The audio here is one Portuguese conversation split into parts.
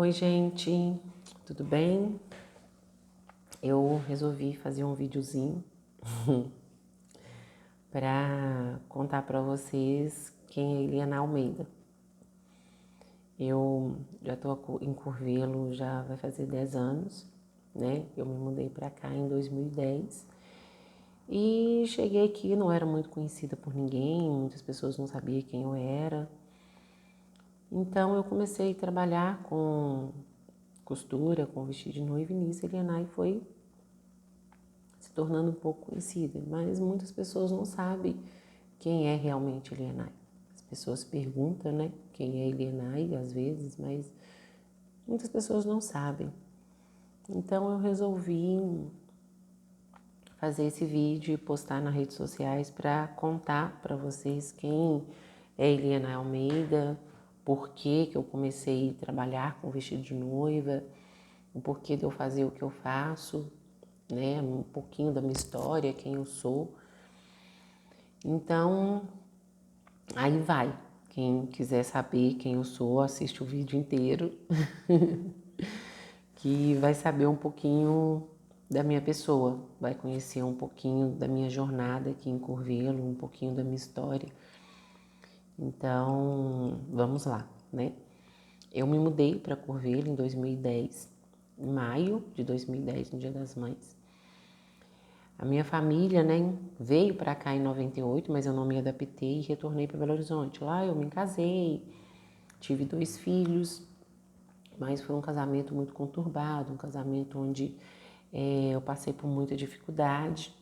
Oi, gente, tudo bem? Eu resolvi fazer um videozinho para contar para vocês quem é Eliana Almeida. Eu já estou em Curvelo, já vai fazer 10 anos, né? Eu me mudei para cá em 2010 e cheguei aqui, não era muito conhecida por ninguém, muitas pessoas não sabiam quem eu era. Então eu comecei a trabalhar com costura, com vestido de noiva, e nisso Eliana foi se tornando um pouco conhecida, mas muitas pessoas não sabem quem é realmente Elianai. As pessoas perguntam, né, quem é Elianai às vezes, mas muitas pessoas não sabem. Então eu resolvi fazer esse vídeo e postar nas redes sociais para contar para vocês quem é Eliana Almeida, por que eu comecei a trabalhar com vestido de noiva, o porquê de eu fazer o que eu faço, né, um pouquinho da minha história, quem eu sou. Então, aí vai. Quem quiser saber quem eu sou, assiste o vídeo inteiro, que vai saber um pouquinho da minha pessoa, vai conhecer um pouquinho da minha jornada aqui em Curvelo, um pouquinho da minha história. Então, vamos lá, né? Eu me mudei para Curvelo em 2010, em maio de 2010, no Dia das Mães. A minha família, né, veio para cá em 98, mas eu não me adaptei e retornei para Belo Horizonte. Lá eu me casei, tive 2 filhos, mas foi um casamento muito conturbado, um casamento onde eu passei por muita dificuldade.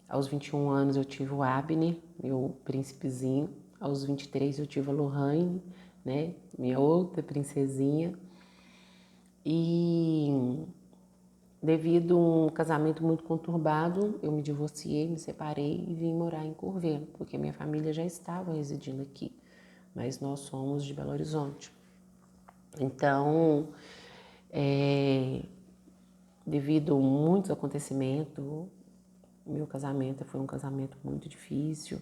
Aos 21 anos eu tive o Abner, meu príncipezinho. Aos 23 eu tive a Lohane, né, minha outra princesinha. E devido a um casamento muito conturbado, eu me divorciei, me separei e vim morar em Curvelo, porque minha família já estava residindo aqui, mas nós somos de Belo Horizonte. Então, devido a muitos acontecimentos, meu casamento foi um casamento muito difícil.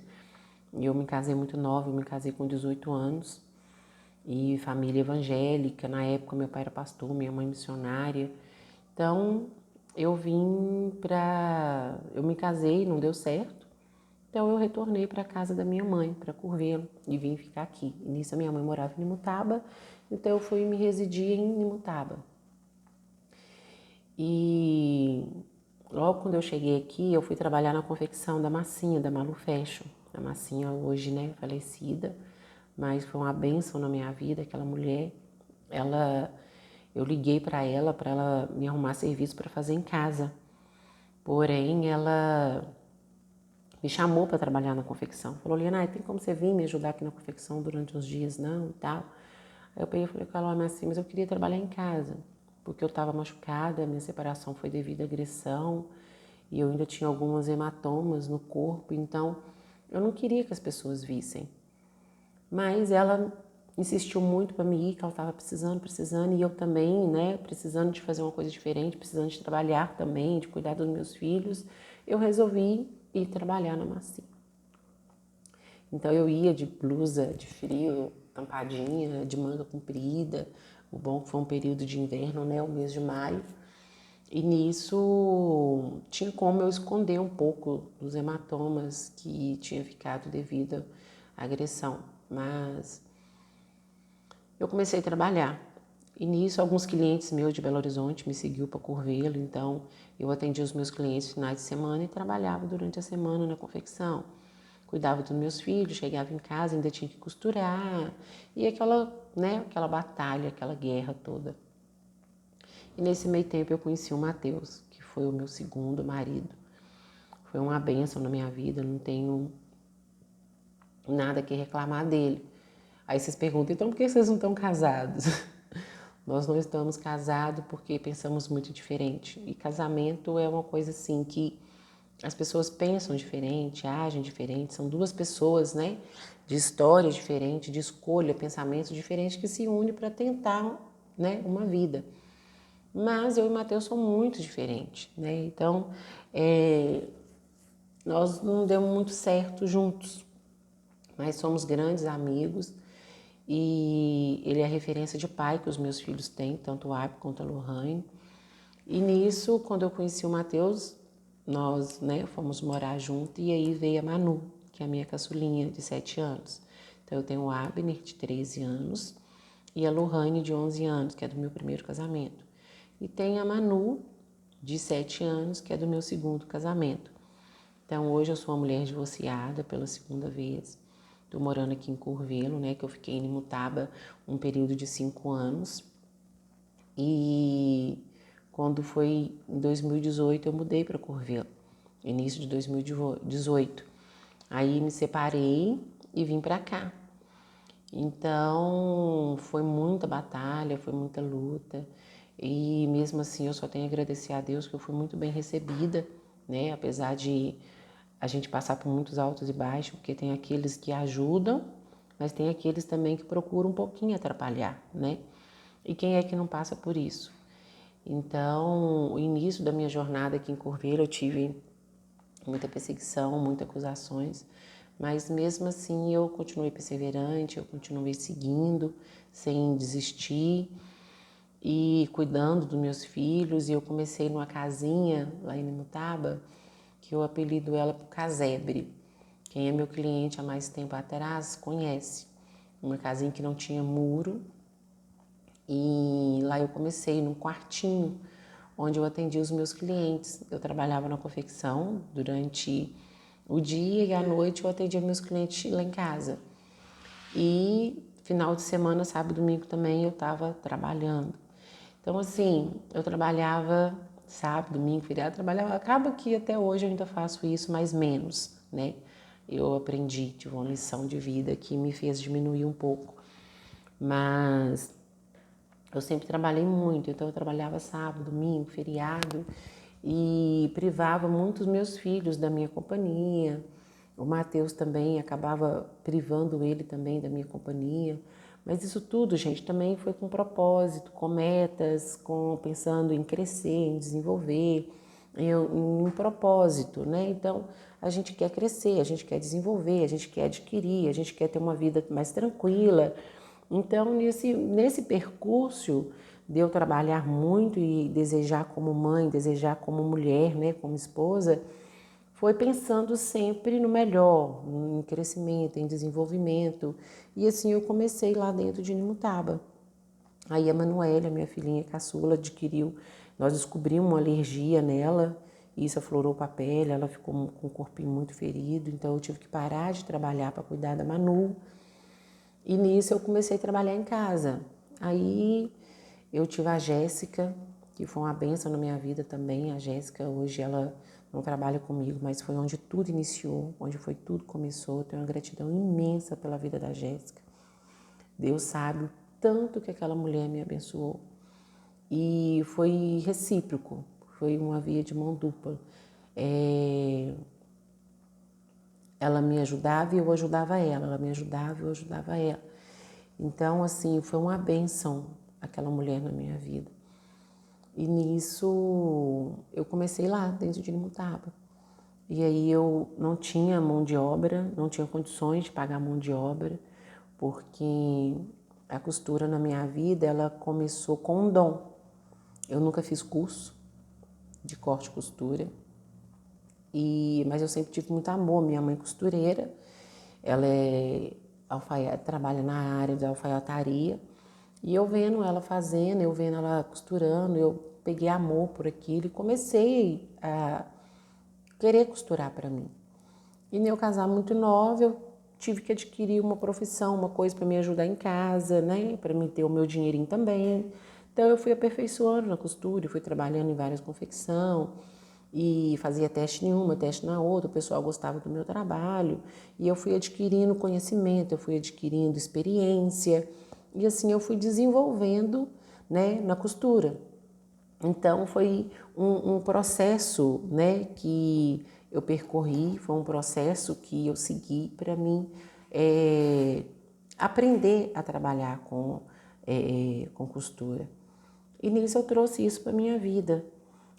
Eu me casei muito nova, eu me casei com 18 anos. E família evangélica, na época meu pai era pastor, minha mãe missionária. Então, eu me casei, não deu certo. Então eu retornei para a casa da minha mãe, para Curvelo, e vim ficar aqui. E nisso a minha mãe morava em Imutaba, então eu fui me residir em Imutaba. E logo quando eu cheguei aqui, eu fui trabalhar na confecção da massinha, da Malu Fashion. A massinha hoje, né, falecida, mas foi uma bênção na minha vida, aquela mulher. Eu liguei para ela me arrumar serviço para fazer em casa. Porém, ela me chamou para trabalhar na confecção. Falou, Liana, tem como você vir me ajudar aqui na confecção durante uns dias, não, e tal. Aí eu peguei e falei com ela, mas eu queria trabalhar em casa, porque eu estava machucada, minha separação foi devido à agressão, e eu ainda tinha algumas hematomas no corpo, então eu não queria que as pessoas vissem. Mas ela insistiu muito para mim ir, que ela estava precisando, e eu também, né, precisando de fazer uma coisa diferente, precisando de trabalhar também, de cuidar dos meus filhos, eu resolvi ir trabalhar na massinha. Então eu ia de blusa de frio, tampadinha, de manga comprida. O bom que foi um período de inverno, né, o mês de maio. E nisso tinha como eu esconder um pouco dos hematomas que tinha ficado devido à agressão. Mas eu comecei a trabalhar. E nisso alguns clientes meus de Belo Horizonte me seguiu para Curvelo, então eu atendia os meus clientes finais de semana e trabalhava durante a semana na confecção. Cuidava dos meus filhos, chegava em casa, ainda tinha que costurar, e aquela batalha, aquela guerra toda. E nesse meio tempo eu conheci o Matheus, que foi o meu segundo marido. Foi uma bênção na minha vida, não tenho nada que reclamar dele. Aí vocês perguntam, então por que vocês não estão casados? Nós não estamos casados porque pensamos muito diferente. E casamento é uma coisa assim que as pessoas pensam diferente, agem diferente. São duas pessoas, né? De história diferente, de escolha, pensamentos diferentes que se unem para tentar, né, uma vida. Mas eu e o Matheus somos muito diferentes, né? Então, nós não demos muito certo juntos, mas somos grandes amigos e ele é a referência de pai que os meus filhos têm, tanto o Abby quanto a Lohane. E nisso, quando eu conheci o Matheus, nós, né, fomos morar junto e aí veio a Manu, que é a minha caçulinha de 7 anos. Então eu tenho o Abner de 13 anos e a Lohane de 11 anos, que é do meu primeiro casamento. E tem a Manu de 7 anos, que é do meu segundo casamento. Então hoje eu sou uma mulher divorciada pela segunda vez. Estou morando aqui em Curvelo, né, que eu fiquei em Imutaba um período de 5 anos. E quando foi em 2018 eu mudei para Curvelo, início de 2018. Aí me separei e vim para cá. Então foi muita batalha, foi muita luta. E mesmo assim eu só tenho a agradecer a Deus que eu fui muito bem recebida, né? Apesar de a gente passar por muitos altos e baixos, porque tem aqueles que ajudam, mas tem aqueles também que procuram um pouquinho atrapalhar, né? E quem é que não passa por isso? Então, o início da minha jornada aqui em Curvelo, eu tive muita perseguição, muitas acusações, mas mesmo assim eu continuei perseverante, eu continuei seguindo, sem desistir e cuidando dos meus filhos. E eu comecei numa casinha lá em Imutaba, que eu apelido ela por Casebre. Quem é meu cliente há mais tempo atrás conhece. Uma casinha que não tinha muro, e lá eu comecei num quartinho onde eu atendia os meus clientes. Eu trabalhava na confecção durante o dia e à noite eu atendia meus clientes lá em casa. E final de semana, sábado e domingo também eu estava trabalhando. Então assim, eu trabalhava sábado, domingo, feriado, trabalhava. Acaba que até hoje eu ainda faço isso, mas menos, né? Eu aprendi, tive uma lição de vida que me fez diminuir um pouco. Mas eu sempre trabalhei muito, então eu trabalhava sábado, domingo, feriado e privava muito os meus filhos da minha companhia. O Matheus também, acabava privando ele também da minha companhia. Mas isso tudo, gente, também foi com propósito, com metas, pensando em crescer, em desenvolver, em um propósito, né? Então, a gente quer crescer, a gente quer desenvolver, a gente quer adquirir, a gente quer ter uma vida mais tranquila. Então, nesse percurso de eu trabalhar muito e desejar como mãe, desejar como mulher, né, como esposa, foi pensando sempre no melhor, em crescimento, em desenvolvimento. E assim eu comecei lá dentro de Nimutaba. Aí a Manuela, minha filhinha caçula, nós descobrimos uma alergia nela, e isso aflorou para a pele, ela ficou com o corpinho muito ferido, então eu tive que parar de trabalhar para cuidar da Manu. E nisso eu comecei a trabalhar em casa. Aí eu tive a Jéssica, que foi uma bênção na minha vida também. A Jéssica hoje ela não trabalha comigo, mas foi onde tudo iniciou, onde foi tudo começou. Eu tenho uma gratidão imensa pela vida da Jéssica. Deus sabe o tanto que aquela mulher me abençoou. E foi recíproco, foi uma via de mão dupla. Ela me ajudava e eu ajudava ela, ela me ajudava e eu ajudava ela. Então, assim, foi uma bênção aquela mulher na minha vida. E nisso eu comecei lá, dentro de Nimutaba. E aí eu não tinha mão de obra, não tinha condições de pagar mão de obra, porque a costura na minha vida, ela começou com um dom. Eu nunca fiz curso de corte e costura, mas eu sempre tive muito amor. Minha mãe é costureira, ela trabalha na área de alfaiataria, e eu vendo ela fazendo, eu vendo ela costurando, eu peguei amor por aquilo e comecei a querer costurar para mim. E no eu casar muito nova, eu tive que adquirir uma profissão, uma coisa para me ajudar em casa, né? Para me ter o meu dinheirinho também. Então eu fui aperfeiçoando na costura, fui trabalhando em várias confecções e fazia teste em uma, teste na outra, o pessoal gostava do meu trabalho e eu fui adquirindo conhecimento, eu fui adquirindo experiência e assim eu fui desenvolvendo, né, na costura. Então foi um processo, né, que eu percorri, foi um processo que eu segui para mim aprender a trabalhar com costura. E nisso eu trouxe isso para minha vida.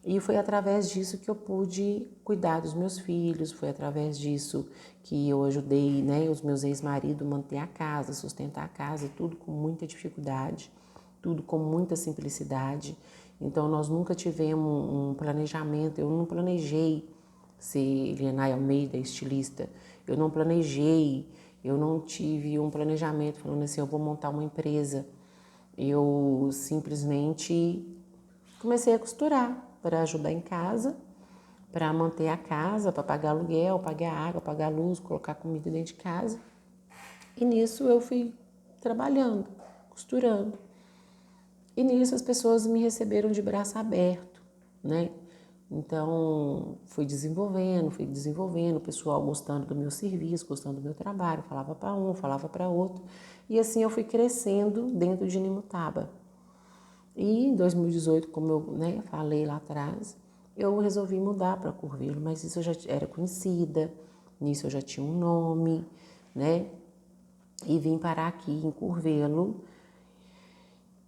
E foi através disso que eu pude cuidar dos meus filhos, foi através disso que eu ajudei, né, os meus ex-maridos a manter a casa, sustentar a casa, tudo com muita dificuldade, tudo com muita simplicidade. Então nós nunca tivemos um planejamento, eu não planejei ser Lianai Almeida, estilista, eu não planejei, eu não tive um planejamento falando assim, eu vou montar uma empresa. Eu simplesmente comecei a costurar para ajudar em casa, para manter a casa, para pagar aluguel, pagar água, pagar luz, colocar comida dentro de casa. E nisso eu fui trabalhando, costurando. E nisso as pessoas me receberam de braço aberto, né? Então fui desenvolvendo, o pessoal gostando do meu serviço, gostando do meu trabalho, falava para um, falava para outro. E assim eu fui crescendo dentro de Nimutaba. E em 2018, como eu, né, falei lá atrás, eu resolvi mudar para Curvelo, mas isso eu já era conhecida, nisso eu já tinha um nome, né? E vim parar aqui em Curvelo,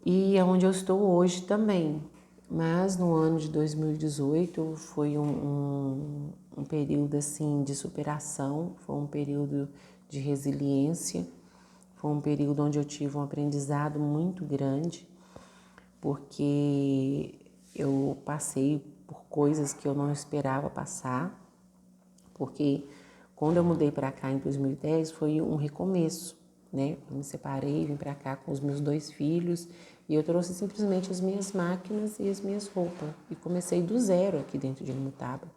e é onde eu estou hoje também. Mas no ano de 2018 foi um período assim de superação, foi um período de resiliência, foi um período onde eu tive um aprendizado muito grande, porque eu passei por coisas que eu não esperava passar, porque quando eu mudei para cá em 2010 foi um recomeço, né? Eu me separei, vim para cá com os meus 2 filhos e eu trouxe simplesmente as minhas máquinas e as minhas roupas e comecei do zero aqui dentro de Nimutaba.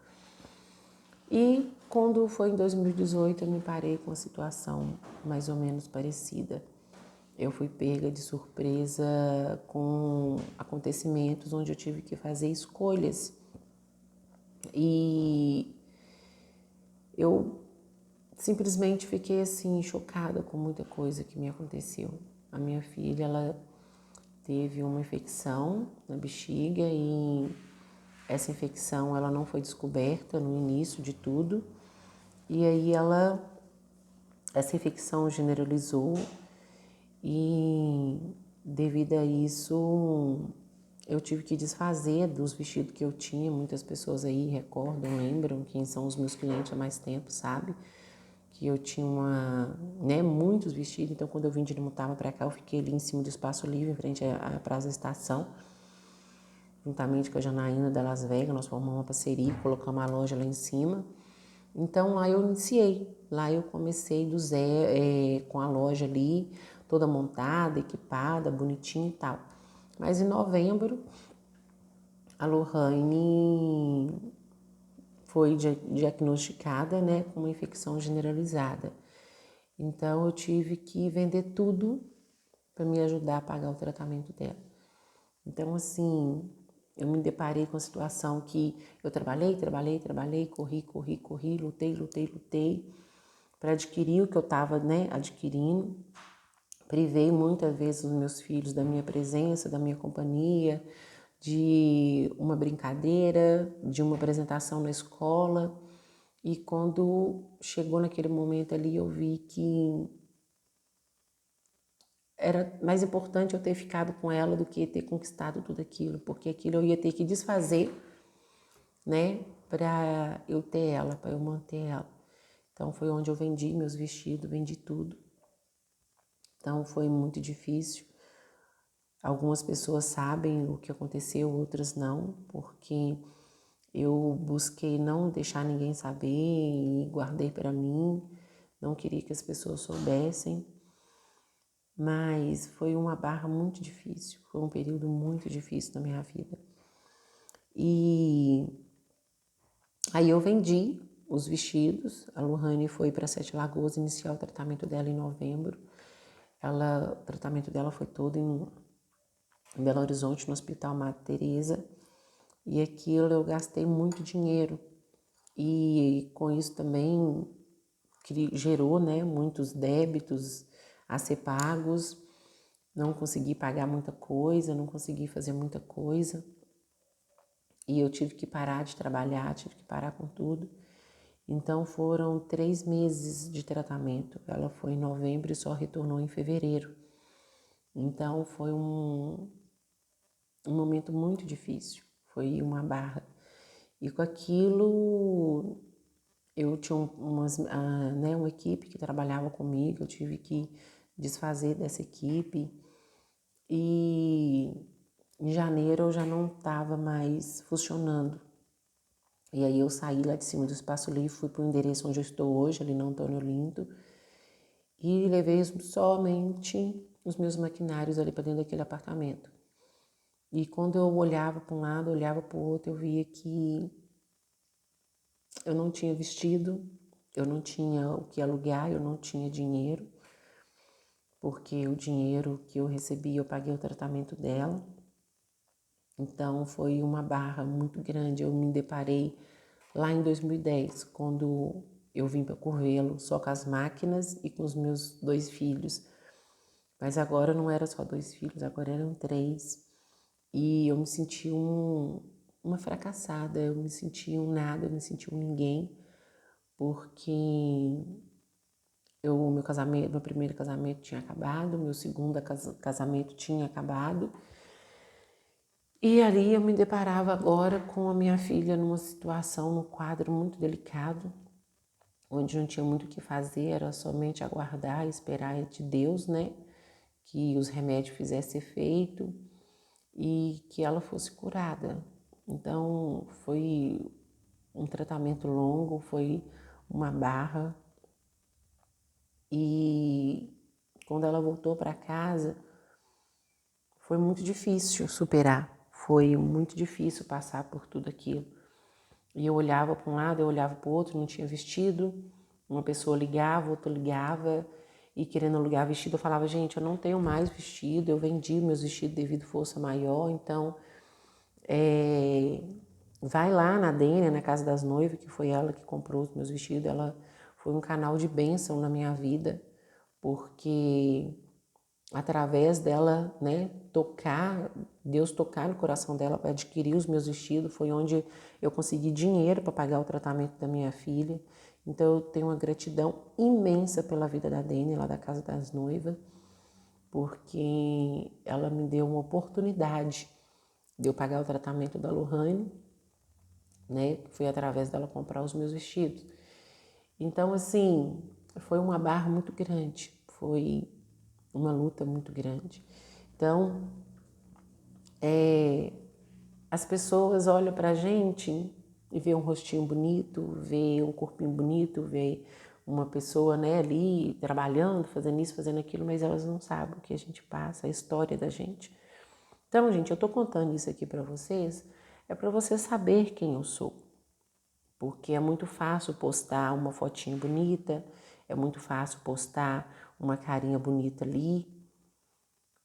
E quando foi em 2018 eu me parei com uma situação mais ou menos parecida. Eu fui pega de surpresa com acontecimentos onde eu tive que fazer escolhas. E eu simplesmente fiquei assim chocada com muita coisa que me aconteceu. A minha filha, ela teve uma infecção na bexiga e essa infecção ela não foi descoberta no início de tudo. E aí essa infecção generalizou e devido a isso eu tive que desfazer dos vestidos que eu tinha. Muitas pessoas aí recordam, lembram, quem são os meus clientes há mais tempo, sabe? Que eu tinha muitos vestidos. Então quando eu vim de Nimutaba para cá, eu fiquei ali em cima do espaço livre, em frente à Praça da Estação, juntamente com a Janaína da Las Vegas. Nós formamos uma parceria, colocamos uma loja lá em cima. Então lá eu iniciei, lá eu comecei do zero, com a loja ali, toda montada, equipada, bonitinha e tal. Mas em novembro, a Lohane foi diagnosticada, né, com uma infecção generalizada. Então eu tive que vender tudo para me ajudar a pagar o tratamento dela. Então assim, eu me deparei com a situação que eu trabalhei, corri, lutei para adquirir o que eu estava, né, adquirindo. Privei muitas vezes os meus filhos da minha presença, da minha companhia, de uma brincadeira, de uma apresentação na escola. E quando chegou naquele momento ali, eu vi que era mais importante eu ter ficado com ela do que ter conquistado tudo aquilo, porque aquilo eu ia ter que desfazer, né, para eu ter ela, para eu manter ela. Então foi onde eu vendi meus vestidos, vendi tudo. Então foi muito difícil. Algumas pessoas sabem o que aconteceu, outras não, porque eu busquei não deixar ninguém saber e guardei para mim, não queria que as pessoas soubessem, mas foi uma barra muito difícil, foi um período muito difícil na minha vida. E aí eu vendi os vestidos, a Lohane foi para Sete Lagoas iniciar o tratamento dela em novembro. O tratamento dela foi todo em Belo Horizonte, no Hospital Madre Teresa, e aquilo eu gastei muito dinheiro e com isso também gerou, né, muitos débitos a ser pagos, não consegui pagar muita coisa, não consegui fazer muita coisa e eu tive que parar de trabalhar, tive que parar com tudo. Então foram 3 meses de tratamento, ela foi em novembro e só retornou em fevereiro. Então foi um momento muito difícil, foi uma barra. E com aquilo, eu tinha uma equipe que trabalhava comigo, eu tive que desfazer dessa equipe. E em janeiro eu já não estava mais funcionando. E aí eu saí lá de cima do Espaço Livre, fui para o endereço onde eu estou hoje, ali na Antônio Olinto, e levei somente os meus maquinários ali para dentro daquele apartamento. E quando eu olhava para um lado, olhava para o outro, eu via que eu não tinha vestido, eu não tinha o que alugar, eu não tinha dinheiro, porque o dinheiro que eu recebi eu paguei o tratamento dela. Então foi uma barra muito grande. Eu me deparei lá em 2010, quando eu vim para Curvelo só com as máquinas e com os meus 2 filhos. Mas agora não era só 2 filhos, agora eram 3. E eu me senti uma fracassada, eu me senti um nada, eu me senti um ninguém, porque meu primeiro casamento tinha acabado, meu segundo casamento tinha acabado. E ali eu me deparava agora com a minha filha numa situação, num quadro muito delicado, onde não tinha muito o que fazer, era somente aguardar e esperar de Deus, né? Que os remédios fizessem efeito e que ela fosse curada. Então foi um tratamento longo, foi uma barra. E quando ela voltou para casa, foi muito difícil superar, foi muito difícil passar por tudo aquilo. E eu olhava para um lado, eu olhava para o outro, não tinha vestido. Uma pessoa ligava, outra ligava, e querendo alugar vestido, eu falava, gente, eu não tenho mais vestido, eu vendi meus vestidos devido força maior, então vai lá na Dênia, na Casa das Noivas, que foi ela que comprou os meus vestidos, ela foi um canal de bênção na minha vida, porque através dela, né, Deus tocar no coração dela para adquirir os meus vestidos, foi onde eu consegui dinheiro para pagar o tratamento da minha filha. Então eu tenho uma gratidão imensa pela vida da Dani, lá da Casa das Noivas, porque ela me deu uma oportunidade de eu pagar o tratamento da Lohane, né, foi através dela comprar os meus vestidos. Então, assim, foi uma barra muito grande, foi uma luta muito grande. Então, as pessoas olham pra gente e vê um rostinho bonito, vê um corpinho bonito, vê uma pessoa, né, ali trabalhando, fazendo isso, fazendo aquilo, mas elas não sabem o que a gente passa, a história da gente. Então, gente, eu tô contando isso aqui pra vocês, é pra você saber quem eu sou. Porque é muito fácil postar uma fotinha bonita, é muito fácil postar uma carinha bonita ali,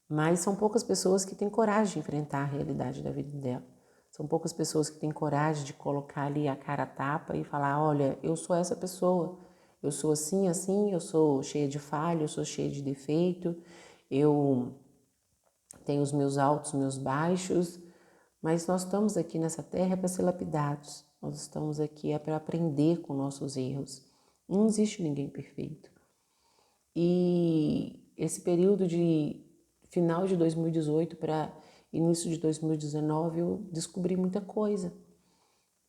mas são poucas pessoas que têm coragem de enfrentar a realidade da vida dela. São poucas pessoas que têm coragem de colocar ali a cara a tapa e falar, olha, eu sou essa pessoa, eu sou assim, assim, eu sou cheia de falha, eu sou cheia de defeito, eu tenho os meus altos, meus baixos, mas nós estamos aqui nessa terra para ser lapidados, nós estamos aqui para aprender com nossos erros. Não existe ninguém perfeito. E esse período de final de 2018 para início de 2019, eu descobri muita coisa.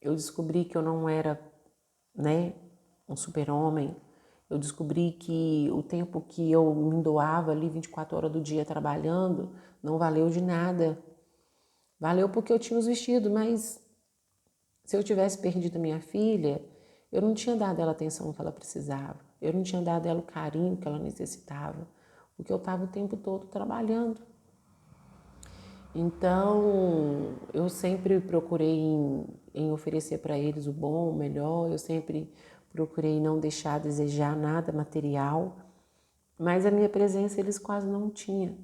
Eu descobri que eu não era, né, um super-homem. Eu descobri que o tempo que eu me doava ali 24 horas do dia trabalhando não valeu de nada. Valeu porque eu tinha os vestidos, mas se eu tivesse perdido a minha filha, eu não tinha dado ela a atenção que ela precisava. Eu não tinha dado ela o carinho que ela necessitava, porque eu estava o tempo todo trabalhando. Então, eu sempre procurei em oferecer para eles o bom, o melhor, eu sempre procurei não deixar a desejar nada material, mas a minha presença eles quase não tinham.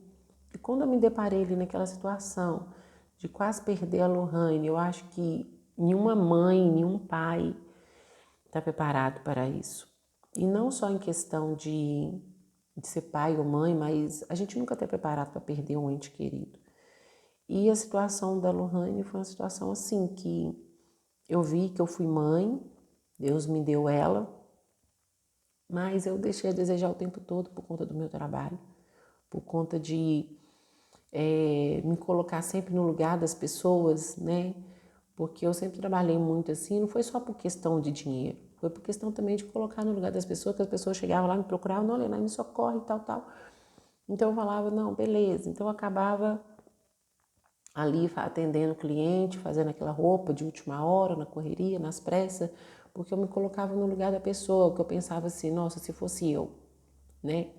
E quando eu me deparei ali naquela situação de quase perder a Lohane, eu acho que nenhuma mãe, nenhum pai está preparado para isso. E não só em questão de ser pai ou mãe, mas a gente nunca está preparado para perder um ente querido. E a situação da Lohane foi uma situação assim, que eu vi que eu fui mãe, Deus me deu ela, mas eu deixei a desejar o tempo todo por conta do meu trabalho, por conta de me colocar sempre no lugar das pessoas, né? porque eu sempre trabalhei muito assim, não foi só por questão de dinheiro, foi por questão também de colocar no lugar das pessoas, que as pessoas chegavam lá, me procuravam, não, Lenay, me socorre e tal, tal. Então eu falava, não, beleza. Então eu acabava ali atendendo o cliente, fazendo aquela roupa de última hora, na correria, nas pressas, porque eu me colocava no lugar da pessoa, que eu pensava assim, nossa, se fosse eu, né?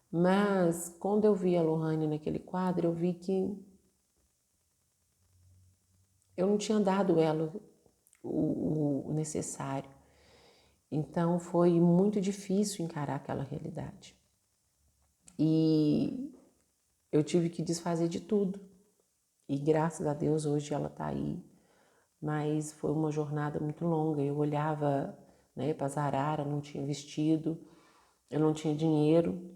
Mas quando eu vi a Lohane naquele quadro, eu vi que eu não tinha dado ela o necessário. Então foi muito difícil encarar aquela realidade. E eu tive que desfazer de tudo. E graças a Deus hoje ela está aí. Mas foi uma jornada muito longa. Eu olhava, né, para as araras, não tinha vestido, eu não tinha dinheiro,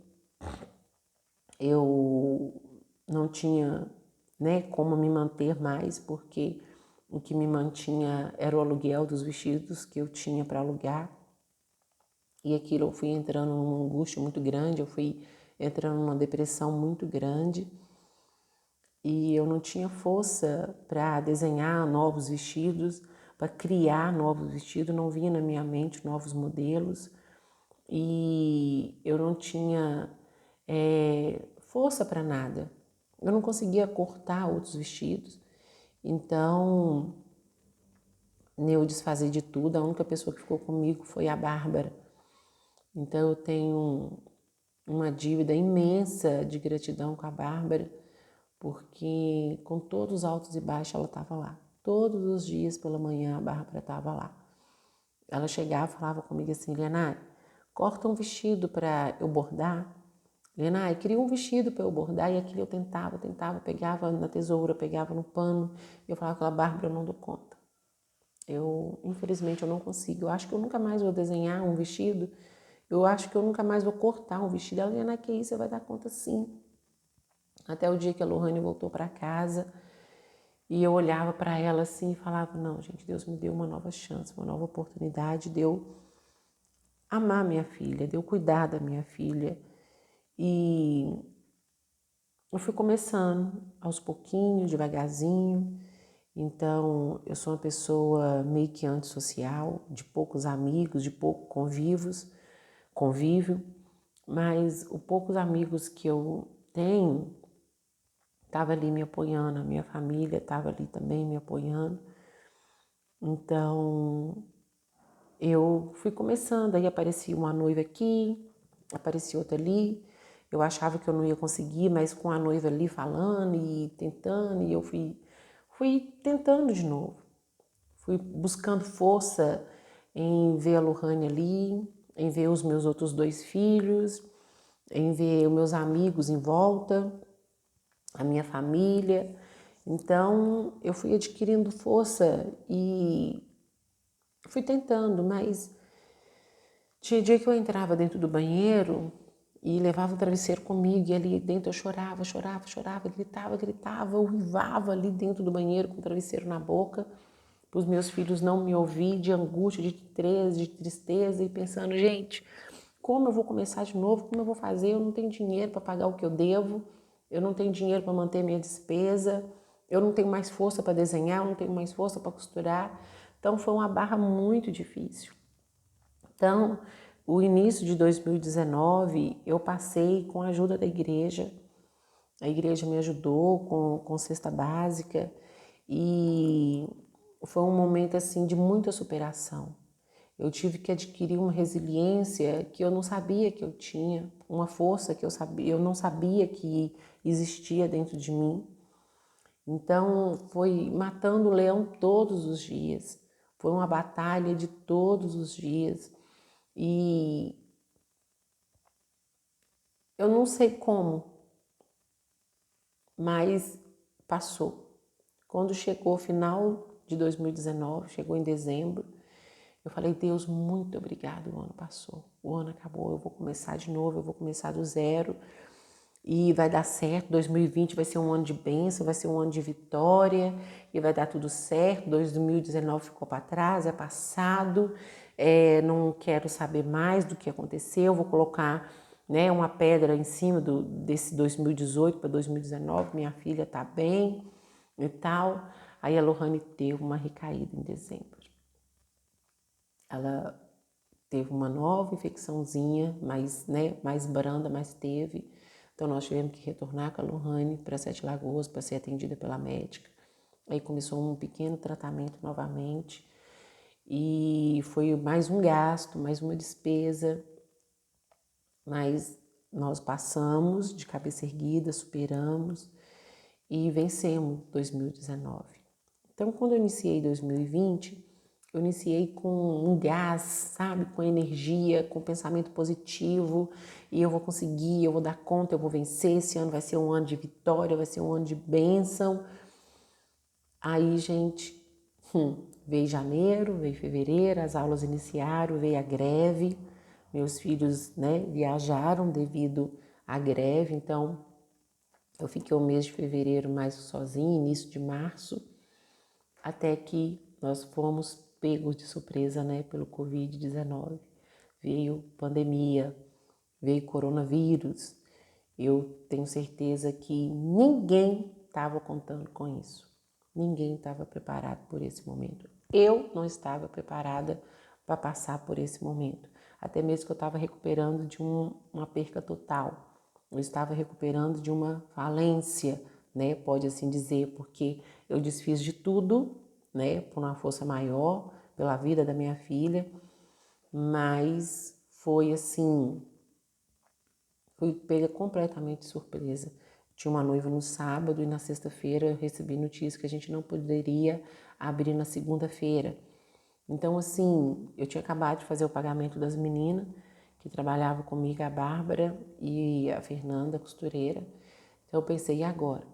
eu não tinha, né, como me manter mais, porque o que me mantinha era o aluguel dos vestidos que eu tinha para alugar. E aquilo eu fui entrando numa angústia muito grande, eu fui entrando numa depressão muito grande. E eu não tinha força para desenhar novos vestidos, para criar novos vestidos, não vinha na minha mente novos modelos. E eu não tinha força para nada. Eu não conseguia cortar outros vestidos. Então, eu desfazer de tudo, a única pessoa que ficou comigo foi a Bárbara. Então eu tenho uma dívida imensa de gratidão com a Bárbara, porque com todos os altos e baixos ela estava lá. Todos os dias pela manhã a Bárbara estava lá. Ela chegava e falava comigo assim, Lenay, corta um vestido para eu bordar. Lenay, cria um vestido para eu bordar. E aquilo eu tentava, pegava na tesoura, pegava no pano. E eu falava com a Bárbara, eu não dou conta. Infelizmente, eu não consigo. Eu acho que eu nunca mais vou desenhar um vestido. Eu acho que eu nunca mais vou cortar um vestido. Ela, Lenay, que isso, você vai dar conta sim. Até o dia que a Lohane voltou para casa e eu olhava para ela assim e falava, não, gente, Deus me deu uma nova chance, uma nova oportunidade de eu amar minha filha, de eu cuidar da minha filha. E eu fui começando aos pouquinhos, devagarzinho. Então, eu sou uma pessoa meio que antissocial, de poucos amigos, de pouco convívio, mas os poucos amigos que eu tenho estava ali me apoiando, a minha família estava ali também me apoiando. Então, eu fui começando, aí aparecia uma noiva aqui, aparecia outra ali. Eu achava que eu não ia conseguir, mas com a noiva ali falando e tentando, e eu fui tentando de novo. Fui buscando força em ver a Lohane ali, em ver os meus outros 2 filhos, em ver os meus amigos em volta, a minha família. Então, eu fui adquirindo força e fui tentando, mas tinha dia que eu entrava dentro do banheiro e levava o travesseiro comigo, e ali dentro eu chorava, gritava, eu uivava ali dentro do banheiro com o travesseiro na boca, para os meus filhos não me ouvir, de angústia, de tristeza, e pensando, gente, como eu vou começar de novo, como eu vou fazer? Eu não tenho dinheiro para pagar o que eu devo, eu não tenho dinheiro para manter minha despesa, eu não tenho mais força para desenhar, eu não tenho mais força para costurar. Então foi uma barra muito difícil. Então, o início de 2019 eu passei com a ajuda da igreja. A igreja me ajudou com cesta básica e foi um momento assim de muita superação. Eu tive que adquirir uma resiliência que eu não sabia que eu tinha, uma força que eu não sabia que existia dentro de mim. Então, foi matando o leão todos os dias. Foi uma batalha de todos os dias. E eu não sei como, mas passou. Quando chegou o final de 2019, chegou em dezembro, eu falei, Deus, muito obrigado, o ano passou, o ano acabou, eu vou começar de novo, eu vou começar do zero e vai dar certo. 2020 vai ser um ano de bênção, vai ser um ano de vitória e vai dar tudo certo. 2019 ficou para trás, é passado, não quero saber mais do que aconteceu, vou colocar, né, uma pedra em cima desse 2018 para 2019, minha filha está bem e tal. Aí a Lohane teve uma recaída em dezembro. Ela teve uma nova infecçãozinha, mais branda, mas teve. Então nós tivemos que retornar com a Lohane para Sete Lagoas para ser atendida pela médica. Aí começou um pequeno tratamento novamente e foi mais um gasto, mais uma despesa, mas nós passamos de cabeça erguida, superamos e vencemos 2019. Então, quando eu iniciei 2020, eu iniciei com um gás, sabe? Com energia, com pensamento positivo. E eu vou conseguir, eu vou dar conta, eu vou vencer. Esse ano vai ser um ano de vitória, vai ser um ano de bênção. Aí, gente, veio janeiro, veio fevereiro, as aulas iniciaram, veio a greve. Meus filhos, viajaram devido à greve. Então, eu fiquei o mês de fevereiro mais sozinha, início de março, até que nós fomos pegos de surpresa, pelo Covid-19. Veio pandemia, veio coronavírus. Eu tenho certeza que ninguém estava contando com isso. Ninguém estava preparado por esse momento. Eu não estava preparada para passar por esse momento. Até mesmo que eu estava recuperando de uma perca total. Eu estava recuperando de uma falência, pode assim dizer, porque eu desfiz de tudo, por uma força maior, pela vida da minha filha, mas foi assim, fui pega completamente de surpresa. Tinha uma noiva no sábado e na sexta-feira eu recebi notícia que a gente não poderia abrir na segunda-feira. Então, assim, eu tinha acabado de fazer o pagamento das meninas que trabalhavam comigo, a Bárbara e a Fernanda, a costureira. Então, eu pensei, e agora?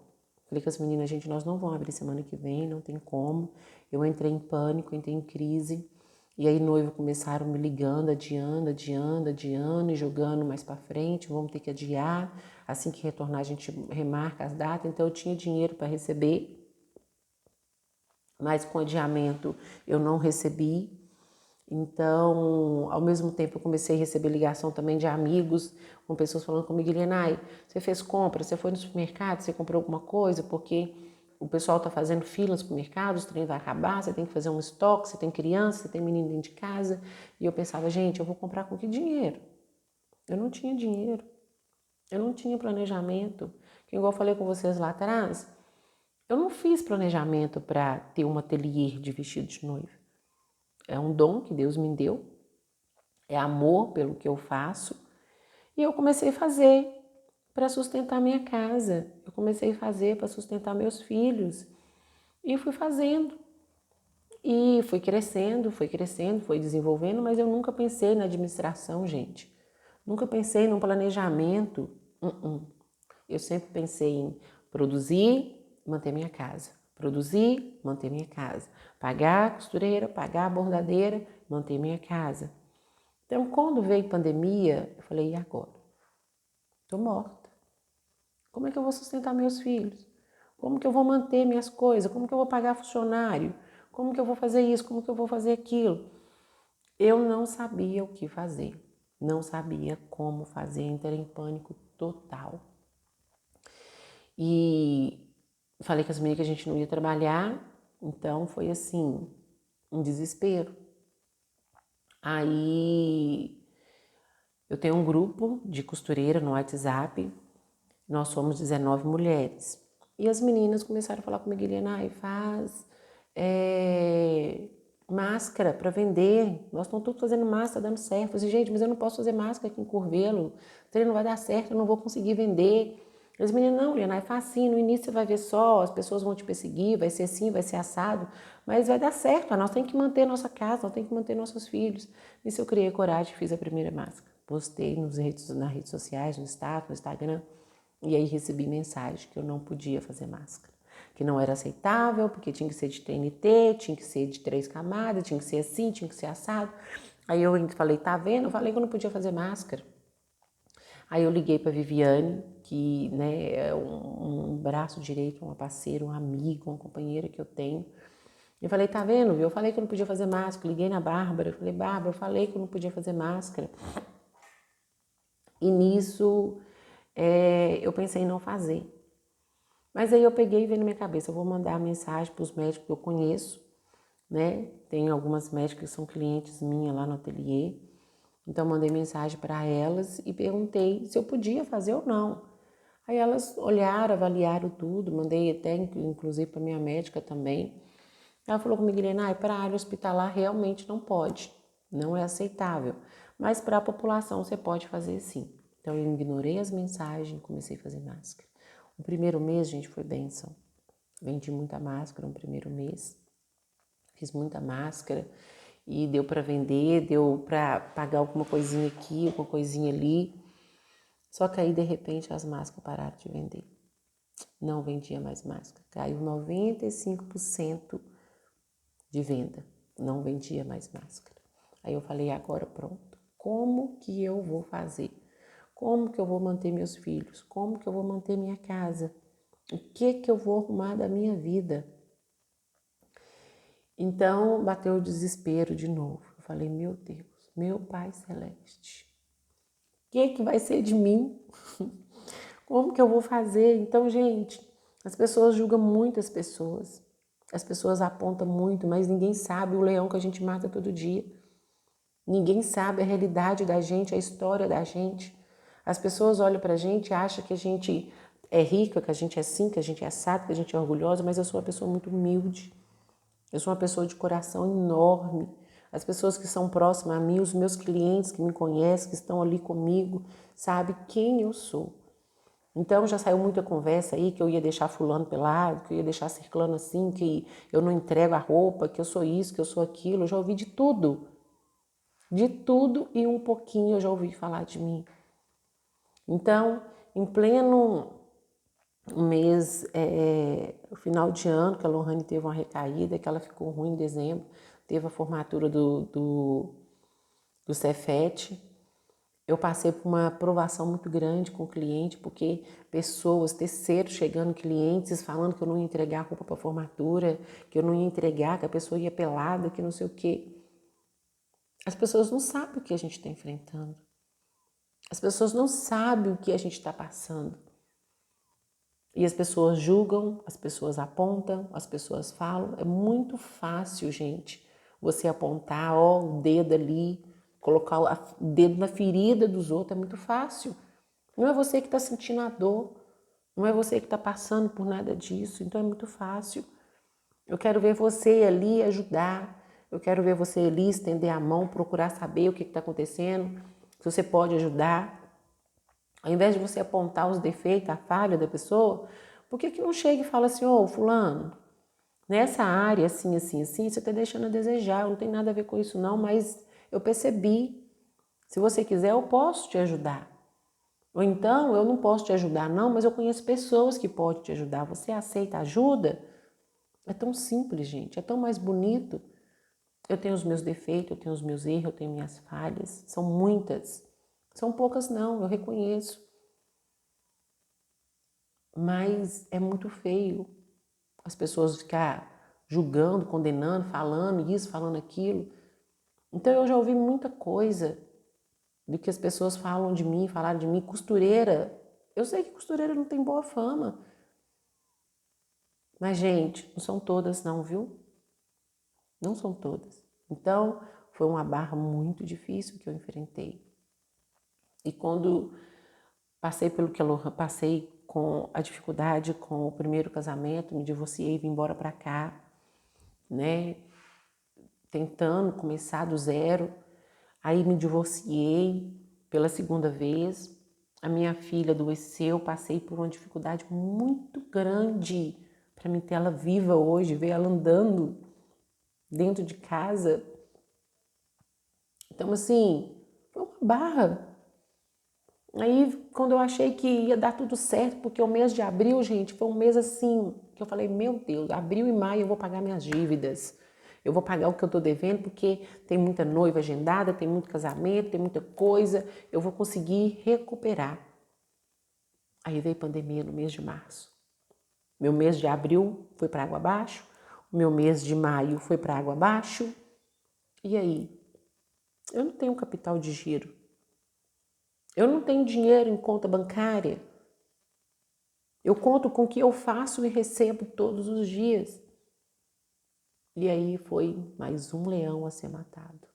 Falei com as meninas, gente, nós não vamos abrir semana que vem, não tem como. Eu entrei em pânico, entrei em crise. E aí, noivo começaram me ligando, adiando e jogando mais para frente. Vamos ter que adiar. Assim que retornar, a gente remarca as datas. Então, eu tinha dinheiro para receber, mas com adiamento eu não recebi. Então, ao mesmo tempo, eu comecei a receber ligação também de amigos, com pessoas falando comigo, Lenay, você fez compra, você foi no supermercado, você comprou alguma coisa, porque o pessoal está fazendo fila no supermercado, o trem vai acabar, você tem que fazer um estoque, você tem criança, você tem menino dentro de casa. E eu pensava, gente, eu vou comprar com que dinheiro? Eu não tinha dinheiro, eu não tinha planejamento. Que igual eu falei com vocês lá atrás, eu não fiz planejamento para ter um ateliê de vestido de noiva. É um dom que Deus me deu, é amor pelo que eu faço. E eu comecei a fazer para sustentar minha casa. Eu comecei a fazer para sustentar meus filhos. E fui fazendo. E foi desenvolvendo, mas eu nunca pensei na administração, gente. Nunca pensei num planejamento. Eu sempre pensei em produzir, manter minha casa. Produzir, manter minha casa. Pagar a costureira, pagar a bordadeira, manter minha casa. Então, quando veio pandemia, eu falei, e agora? Estou morta. Como é que eu vou sustentar meus filhos? Como que eu vou manter minhas coisas? Como que eu vou pagar funcionário? Como que eu vou fazer isso? Como que eu vou fazer aquilo? Eu não sabia o que fazer. Não sabia como fazer, entrei em pânico total. E falei com as meninas que a gente não ia trabalhar, então foi assim, um desespero. Aí eu tenho um grupo de costureira no WhatsApp, nós somos 19 mulheres. E as meninas começaram a falar comigo, Helena, faz máscara para vender. Nós estamos todos fazendo máscara, dando certo. Eu falei, gente, mas eu não posso fazer máscara aqui em Curvelo. O treino não vai dar certo, eu não vou conseguir vender. As meninas, não, Helena, é facinho. No início você vai ver só, as pessoas vão te perseguir, vai ser assim, vai ser assado. Mas vai dar certo, nós temos que manter nossa casa, nós temos que manter nossos filhos. Nisso eu criei coragem e fiz a primeira máscara. Postei nas redes sociais, no status, no Instagram. E aí recebi mensagem que eu não podia fazer máscara, que não era aceitável, porque tinha que ser de TNT, tinha que ser de 3 camadas, tinha que ser assim, tinha que ser assado. Aí eu falei, tá vendo? Eu falei que eu não podia fazer máscara. Aí eu liguei para Viviane, que é um braço direito, uma parceira, um amigo, uma companheira que eu tenho. Eu falei, tá vendo, viu? Eu falei que eu não podia fazer máscara. Liguei na Bárbara, eu falei, Bárbara, eu falei que eu não podia fazer máscara. E nisso eu pensei em não fazer. Mas aí eu peguei e veio na minha cabeça, eu vou mandar mensagem para os médicos que eu conheço, né? Tem algumas médicas que são clientes minhas lá no ateliê. Então, eu mandei mensagem para elas e perguntei se eu podia fazer ou não. Aí elas olharam, avaliaram tudo, mandei até inclusive para minha médica também. Ela falou comigo, Helena, para a área hospitalar realmente não pode, não é aceitável. Mas para a população você pode fazer sim. Então eu ignorei as mensagens, comecei a fazer máscara. O primeiro mês, gente, foi bênção. Vendi muita máscara no primeiro mês. Fiz muita máscara e deu para vender, deu para pagar alguma coisinha aqui, alguma coisinha ali. Só que aí, de repente, as máscaras pararam de vender. Não vendia mais máscara. Caiu 95% de venda. Não vendia mais máscara. Aí eu falei, agora pronto. Como que eu vou fazer? Como que eu vou manter meus filhos? Como que eu vou manter minha casa? O que que eu vou arrumar da minha vida? Então, bateu o desespero de novo. Eu falei, meu Deus, meu Pai Celeste, o que vai ser de mim? Como que eu vou fazer? Então, gente, as pessoas julgam muito as pessoas. As pessoas apontam muito, mas ninguém sabe o leão que a gente mata todo dia. Ninguém sabe a realidade da gente, a história da gente. As pessoas olham pra gente e acham que a gente é rica, que a gente é assim, que a gente é assado, que a gente é orgulhosa, mas eu sou uma pessoa muito humilde. Eu sou uma pessoa de coração enorme. As pessoas que são próximas a mim, os meus clientes que me conhecem, que estão ali comigo, sabem quem eu sou. Então já saiu muita conversa aí que eu ia deixar fulano pelado, que eu ia deixar circulando assim, que eu não entrego a roupa, que eu sou isso, que eu sou aquilo. Eu já ouvi de tudo. De tudo e um pouquinho eu já ouvi falar de mim. Então, em pleno mês, o final de ano, que a Lohane teve uma recaída, que ela ficou ruim em dezembro, teve a formatura do Cefet. Eu passei por uma aprovação muito grande com o cliente, porque pessoas, terceiros chegando, clientes falando que eu não ia entregar roupa para formatura, que eu não ia entregar, que a pessoa ia pelada, que não sei o quê. As pessoas não sabem o que a gente está enfrentando. As pessoas não sabem o que a gente está passando. E as pessoas julgam, as pessoas apontam, as pessoas falam. É muito fácil, gente, você apontar, o dedo ali, colocar o dedo na ferida dos outros, é muito fácil. Não é você que está sentindo a dor, não é você que está passando por nada disso, então é muito fácil. Eu quero ver você ali ajudar, eu quero ver você ali estender a mão, procurar saber o que está acontecendo, se você pode ajudar. Ao invés de você apontar os defeitos, a falha da pessoa, por que não chega e fala assim, ô fulano, nessa área assim, assim, assim, você está deixando a desejar, eu não tem nada a ver com isso não, mas eu percebi, se você quiser eu posso te ajudar. Ou então, eu não posso te ajudar não, mas eu conheço pessoas que podem te ajudar, você aceita ajuda? É tão simples, gente, é tão mais bonito. Eu tenho os meus defeitos, eu tenho os meus erros, eu tenho minhas falhas, são muitas. São poucas não, eu reconheço. Mas é muito feio as pessoas ficar julgando, condenando, falando isso, falando aquilo. Então eu já ouvi muita coisa do que as pessoas falam de mim, falaram de mim, costureira. Eu sei que costureira não tem boa fama. Mas, gente, não são todas não, viu? Não são todas. Então, foi uma barra muito difícil que eu enfrentei. E quando passei pelo que eu passei com a dificuldade com o primeiro casamento, me divorciei e vim embora para cá, né? Tentando começar do zero. Aí me divorciei pela segunda vez. A minha filha adoeceu, passei por uma dificuldade muito grande para me ter ela viva hoje, ver ela andando dentro de casa. Então, assim, foi uma barra. Aí, quando eu achei que ia dar tudo certo, porque o mês de abril, gente, foi um mês assim, que eu falei, meu Deus, abril e maio eu vou pagar minhas dívidas. Eu vou pagar o que eu tô devendo, porque tem muita noiva agendada, tem muito casamento, tem muita coisa, eu vou conseguir recuperar. Aí veio pandemia no mês de março. Meu mês de abril foi para água abaixo, o meu mês de maio foi para água abaixo. E aí? Eu não tenho capital de giro. Eu não tenho dinheiro em conta bancária. Eu conto com o que eu faço e recebo todos os dias. E aí foi mais um leão a ser matado.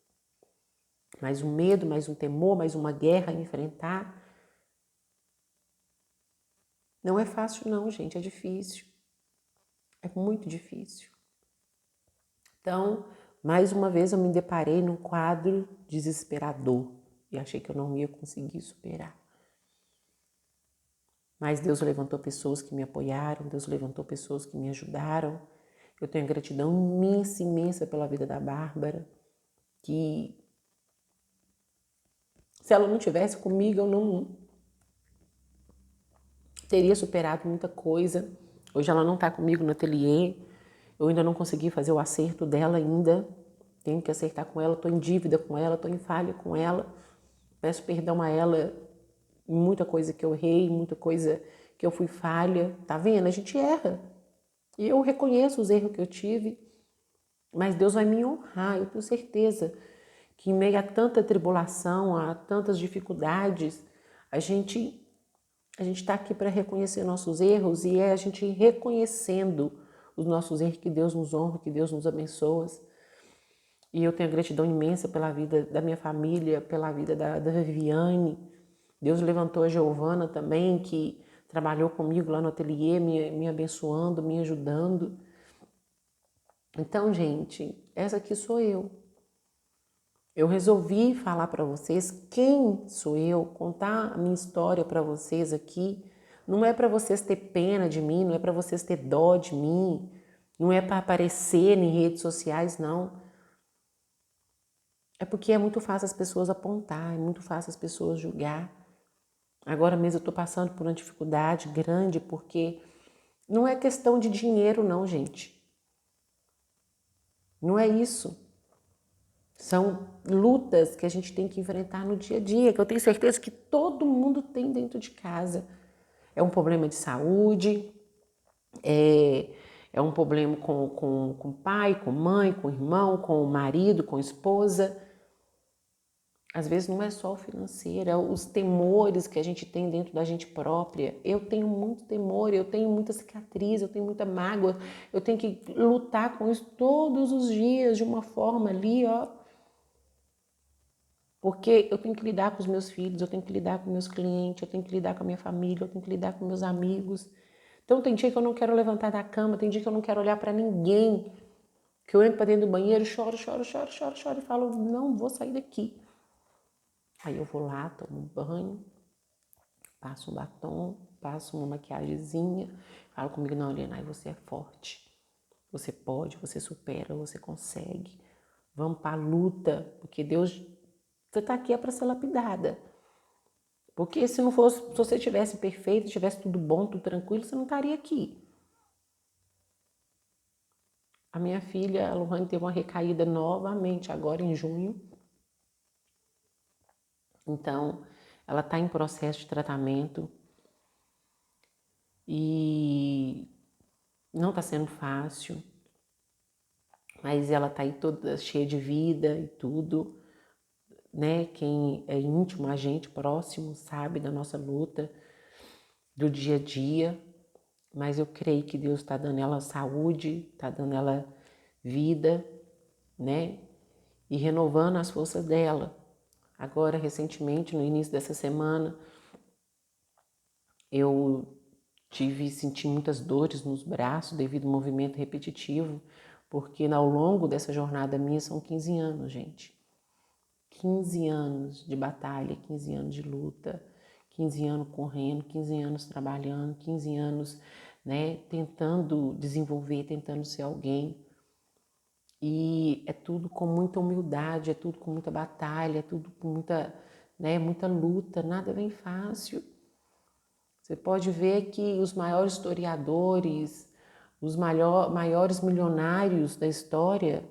Mais um medo, mais um temor, mais uma guerra a enfrentar. Não é fácil não, gente, é difícil. É muito difícil. Então, mais uma vez eu me deparei num quadro desesperador e achei que eu não ia conseguir superar. Mas Deus levantou pessoas que me apoiaram, Deus levantou pessoas que me ajudaram. Eu tenho gratidão imensa, imensa pela vida da Bárbara, que se ela não tivesse comigo, eu não teria superado muita coisa. Hoje ela não está comigo no ateliê, eu ainda não consegui fazer o acerto dela ainda. Tenho que acertar com ela, estou em dívida com ela, estou em falha com ela. Peço perdão a ela em muita coisa que eu errei, muita coisa que eu fui falha. Tá vendo? A gente erra. E eu reconheço os erros que eu tive, mas Deus vai me honrar, eu tenho certeza que em meio a tanta tribulação, a tantas dificuldades, a gente está aqui para reconhecer nossos erros e é a gente reconhecendo os nossos erros que Deus nos honra, que Deus nos abençoa. E eu tenho gratidão imensa pela vida da minha família, pela vida da Viviane. Deus levantou a Giovana também, que trabalhou comigo lá no ateliê, me abençoando, me ajudando. Então, gente, essa aqui sou eu. Eu resolvi falar para vocês quem sou eu, contar a minha história para vocês aqui. Não é para vocês ter pena de mim, não é para vocês ter dó de mim, não é para aparecer em redes sociais, não. É porque é muito fácil as pessoas apontar, é muito fácil as pessoas julgar. Agora mesmo eu estou passando por uma dificuldade grande porque não é questão de dinheiro, não, gente. Não é isso. São lutas que a gente tem que enfrentar no dia a dia, que eu tenho certeza que todo mundo tem dentro de casa. É um problema de saúde, é um problema com pai, com mãe, com irmão, com o marido, com a esposa. Às vezes não é só o financeiro, é os temores que a gente tem dentro da gente própria. Eu tenho muito temor, eu tenho muita cicatriz, eu tenho muita mágoa, eu tenho que lutar com isso todos os dias de uma forma ali, ó. Porque eu tenho que lidar com os meus filhos, eu tenho que lidar com meus clientes, eu tenho que lidar com a minha família, eu tenho que lidar com meus amigos. Então tem dia que eu não quero levantar da cama, tem dia que eu não quero olhar para ninguém, que eu entro para dentro do banheiro, choro e falo, não vou sair daqui. Aí eu vou lá, tomo um banho, passo um batom, passo uma maquiagemzinha, falo comigo, não, Helena, você é forte. Você pode, você supera, você consegue. Vamos para a luta, porque Deus, você está aqui é para ser lapidada. Porque se não fosse, se você tivesse perfeito, tivesse tudo bom, tudo tranquilo, você não estaria aqui. A minha filha, a Lohane, teve uma recaída novamente agora em junho. Então, ela está em processo de tratamento e não está sendo fácil, mas ela está aí toda cheia de vida e tudo, né? Quem é íntimo, a gente próximo, sabe da nossa luta, do dia a dia, mas eu creio que Deus está dando ela saúde, está dando ela vida, né? E renovando as forças dela. Agora, recentemente, no início dessa semana, eu senti muitas dores nos braços devido ao movimento repetitivo, porque ao longo dessa jornada minha são 15 anos, gente. 15 anos de batalha, 15 anos de luta, 15 anos correndo, 15 anos trabalhando, 15 anos, né, tentando desenvolver, tentando ser alguém. E é tudo com muita humildade, é tudo com muita batalha, é tudo com muita, né, muita luta, nada vem fácil. Você pode ver que os maiores historiadores, os maiores milionários da história,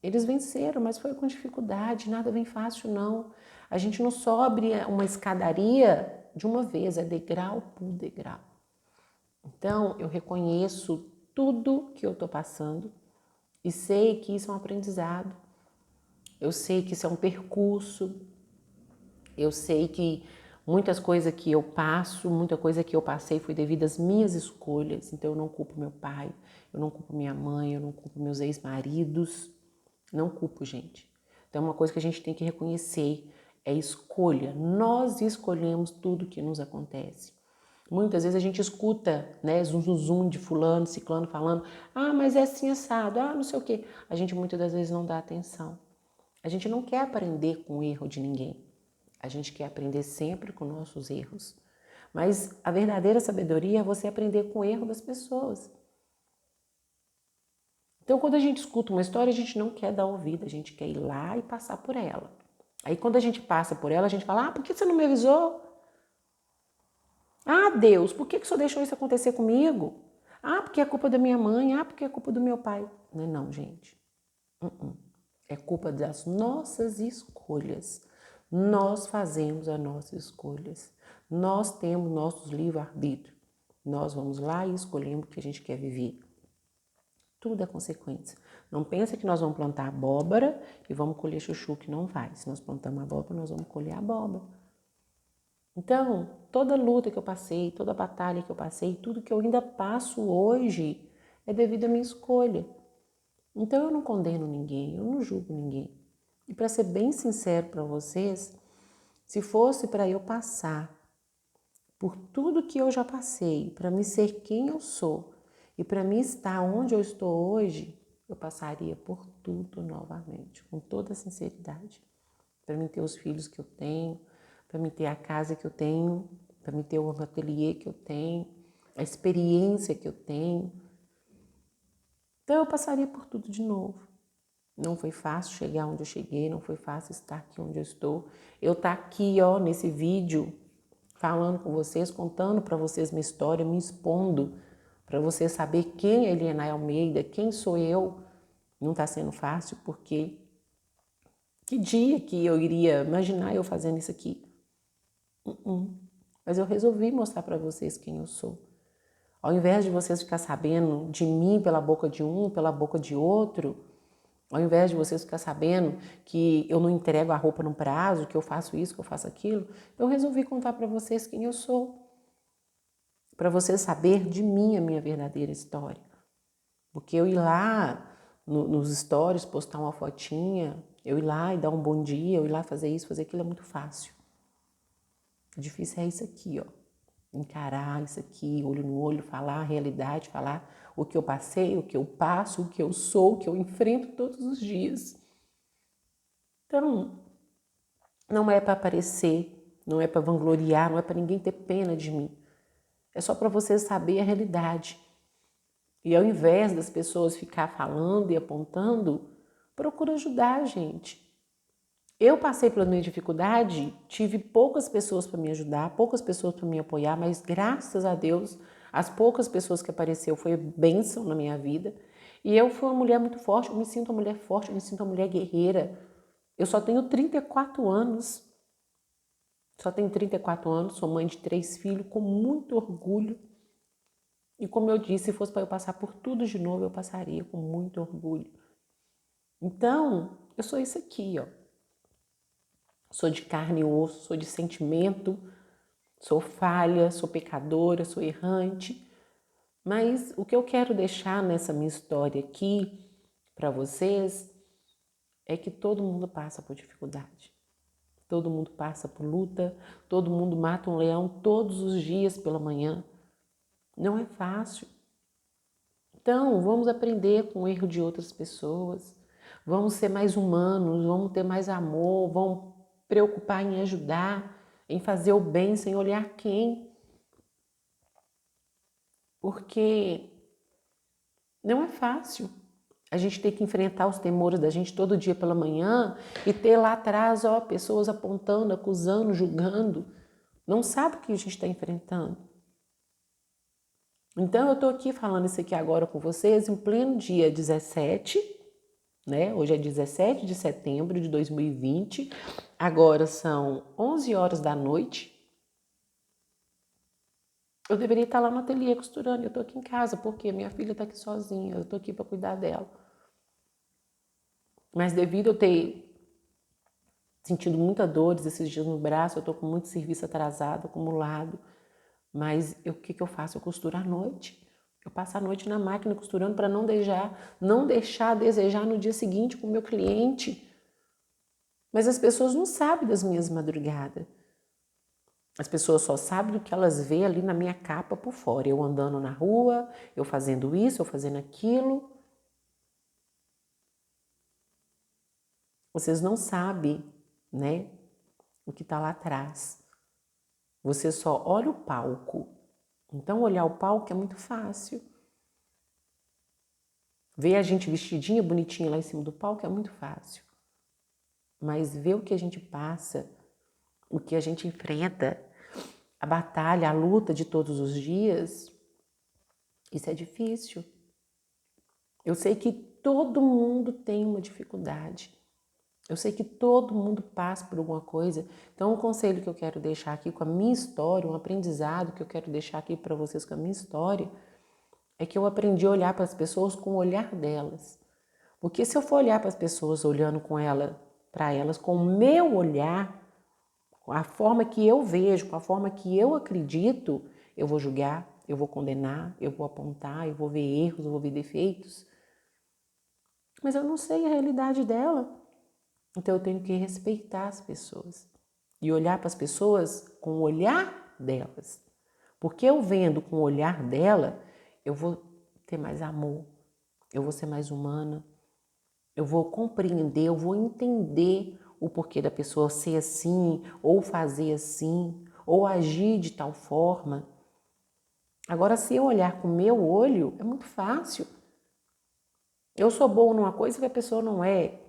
eles venceram, mas foi com dificuldade, nada vem fácil não. A gente não sobe uma escadaria de uma vez, é degrau por degrau. Então, eu reconheço tudo que eu estou passando e sei que isso é um aprendizado. Eu sei que isso é um percurso. Eu sei que Muitas coisas que eu passo, muita coisa que eu passei foi devido às minhas escolhas. Então eu não culpo meu pai, eu não culpo minha mãe, eu não culpo meus ex-maridos. Não culpo, gente. Então uma coisa que a gente tem que reconhecer é escolha. Nós escolhemos tudo que nos acontece. Muitas vezes a gente escuta, né, zum, zum, zum de fulano, ciclano falando, ah, mas é assim assado, ah, não sei o quê. A gente muitas das vezes não dá atenção. A gente não quer aprender com o erro de ninguém. A gente quer aprender sempre com nossos erros. Mas a verdadeira sabedoria é você aprender com o erro das pessoas. Então, quando a gente escuta uma história, a gente não quer dar ouvido, a gente quer ir lá e passar por ela. Aí, quando a gente passa por ela, a gente fala, ah, por que você não me avisou? Ah, Deus, por que o Senhor deixou isso acontecer comigo? Ah, porque é culpa da minha mãe, ah, porque é culpa do meu pai. Não é não, gente. É culpa das nossas escolhas. Nós fazemos as nossas escolhas. Nós temos nossos livre-arbítrio. Nós vamos lá e escolhemos o que a gente quer viver. Tudo é consequência. Não pensa que nós vamos plantar abóbora e vamos colher chuchu, que não vai. Se nós plantamos abóbora, nós vamos colher abóbora. Então, toda luta que eu passei, toda batalha que eu passei, tudo que eu ainda passo hoje é devido à minha escolha. Então, eu não condeno ninguém, eu não julgo ninguém. E para ser bem sincero para vocês, se fosse para eu passar por tudo que eu já passei, para me ser quem eu sou e para mim estar onde eu estou hoje, eu passaria por tudo novamente, com toda sinceridade. Para mim ter os filhos que eu tenho, para mim ter a casa que eu tenho, para mim ter o ateliê que eu tenho, a experiência que eu tenho. Então eu passaria por tudo de novo. Não foi fácil chegar onde eu cheguei, não foi fácil estar aqui onde eu estou. Eu estar aqui, ó, nesse vídeo, falando com vocês, contando para vocês minha história, me expondo, para vocês saber quem é Eliana Almeida, quem sou eu, não está sendo fácil, porque que dia que eu iria imaginar eu fazendo isso aqui? Mas eu resolvi mostrar para vocês quem eu sou. Ao invés de vocês ficar sabendo de mim pela boca de um, pela boca de outro, ao invés de vocês ficar sabendo que eu não entrego a roupa no prazo, que eu faço isso, que eu faço aquilo, eu resolvi contar para vocês quem eu sou. Para vocês saber de mim a minha verdadeira história. Porque eu ir lá nos stories, postar uma fotinha, eu ir lá e dar um bom dia, eu ir lá fazer isso, fazer aquilo é muito fácil. O difícil é isso aqui, ó. Encarar isso aqui, olho no olho, falar a realidade, falar o que eu passei, o que eu passo, o que eu sou, o que eu enfrento todos os dias. Então, não é para aparecer, não é para vangloriar, não é para ninguém ter pena de mim. É só para vocês saberem a realidade. E ao invés das pessoas ficar falando e apontando, procura ajudar a gente. Eu passei pela minha dificuldade, tive poucas pessoas para me ajudar, poucas pessoas para me apoiar, mas graças a Deus, as poucas pessoas que apareceu foi bênção na minha vida. E eu fui uma mulher muito forte, eu me sinto uma mulher forte, eu me sinto uma mulher guerreira. Eu só tenho 34 anos, sou mãe de 3 filhos, com muito orgulho. E como eu disse, se fosse para eu passar por tudo de novo, eu passaria com muito orgulho. Então, eu sou isso aqui, ó. Sou de carne e osso, sou de sentimento, sou falha, sou pecadora, sou errante. Mas o que eu quero deixar nessa minha história aqui para vocês é que todo mundo passa por dificuldade. Todo mundo passa por luta, todo mundo mata um leão todos os dias pela manhã. Não é fácil. Então, vamos aprender com o erro de outras pessoas. Vamos ser mais humanos, vamos ter mais amor, vamos preocupar em ajudar, em fazer o bem sem olhar quem. Porque não é fácil. A gente tem que enfrentar os temores da gente todo dia pela manhã e ter lá atrás, ó, pessoas apontando, acusando, julgando. Não sabe o que a gente está enfrentando. Então, eu estou aqui falando isso aqui agora com vocês em pleno dia 17, né? Hoje é 17 de setembro de 2020. Agora são 11 horas da noite. Eu deveria estar lá no ateliê costurando, eu estou aqui em casa, porque minha filha está aqui sozinha, eu estou aqui para cuidar dela. Mas devido a eu ter sentindo muita dores esses dias no braço, eu tô com muito serviço atrasado, acumulado. Mas o que eu faço? Eu costuro à noite. Eu passo a noite na máquina costurando para não deixar a desejar no dia seguinte com o meu cliente. Mas as pessoas não sabem das minhas madrugadas. As pessoas só sabem do que elas veem ali na minha capa por fora. Eu andando na rua, eu fazendo isso, eu fazendo aquilo. Vocês não sabem, né, o que está lá atrás. Você só olha o palco. Então, olhar o palco é muito fácil. Ver a gente vestidinha, bonitinha lá em cima do palco é muito fácil. Mas ver o que a gente passa, o que a gente enfrenta, a batalha, a luta de todos os dias, isso é difícil. Eu sei que todo mundo tem uma dificuldade. Eu sei que todo mundo passa por alguma coisa. Então, um conselho que eu quero deixar aqui com a minha história, um aprendizado que eu quero deixar aqui para vocês com a minha história, é que eu aprendi a olhar para as pessoas com o olhar delas. Porque se eu for olhar para as pessoas olhando para elas com o meu olhar, com a forma que eu vejo, com a forma que eu acredito, eu vou julgar, eu vou condenar, eu vou apontar, eu vou ver erros, eu vou ver defeitos. Mas eu não sei a realidade dela. Então eu tenho que respeitar as pessoas e olhar para as pessoas com o olhar delas. Porque eu vendo com o olhar dela, eu vou ter mais amor, eu vou ser mais humana, eu vou compreender, eu vou entender o porquê da pessoa ser assim, ou fazer assim, ou agir de tal forma. Agora, se eu olhar com o meu olho, é muito fácil. Eu sou boa numa coisa que a pessoa não é.